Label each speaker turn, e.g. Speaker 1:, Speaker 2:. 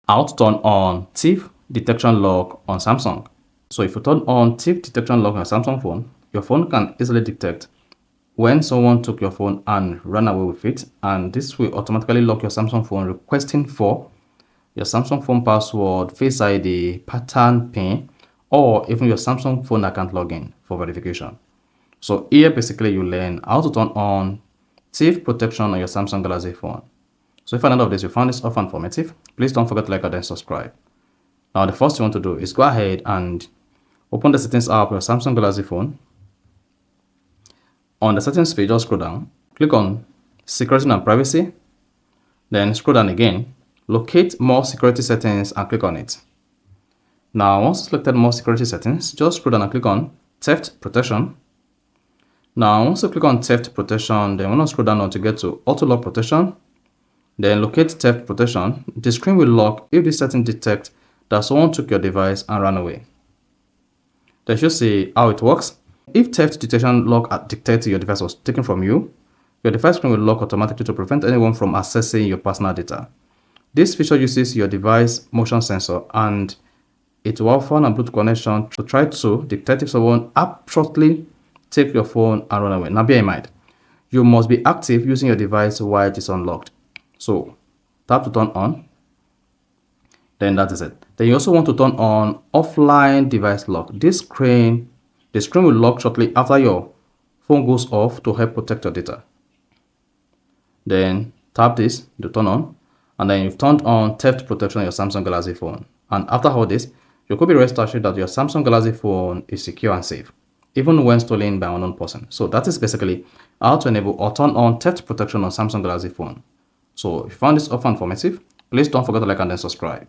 Speaker 1: How to turn on thief detection lock on Samsung. So if you turn on thief detection lock on your Samsung phone, your phone can easily detect when someone took your phone and ran away with it, and this will automatically lock your Samsung phone, requesting for your Samsung phone password, Face ID, pattern PIN, or even your Samsung phone account login for verification. So here basically you learn how to turn on thief protection on your Samsung Galaxy phone. So if at the end of this you found this often informative, please don't forget to like and then subscribe. Now the first thing you want to do is go ahead and open the settings app on your Samsung Galaxy phone. On the settings page, just scroll down, click on security and privacy, then scroll down again, locate more security settings and click on it. Now once you selected more security settings, just scroll down and click on theft protection. Now once you click on theft protection, then you want to scroll down to get to auto lock protection. Then locate theft protection. The screen will lock if this setting detects that someone took your device and ran away. Then you see how it works. If theft detection lock detects your device was taken from you, your device screen will lock automatically to prevent anyone from accessing your personal data. This feature uses your device motion sensor and it will have phone and Bluetooth connection to try to detect if someone abruptly take your phone and run away. Now bear in mind, you must be active using your device while it is unlocked. So tap to turn on, then that is it. Then you also want to turn on offline device lock. The screen will lock shortly after your phone goes off to help protect your data. Then tap this to turn on, and then you've turned on theft protection on your Samsung Galaxy phone. And after all this, you could be rest assured that your Samsung Galaxy phone is secure and safe, even when stolen by an unknown person. So that is basically how to enable or turn on theft protection on Samsung Galaxy phone. So if you found this offer informative, please don't forget to like and then subscribe.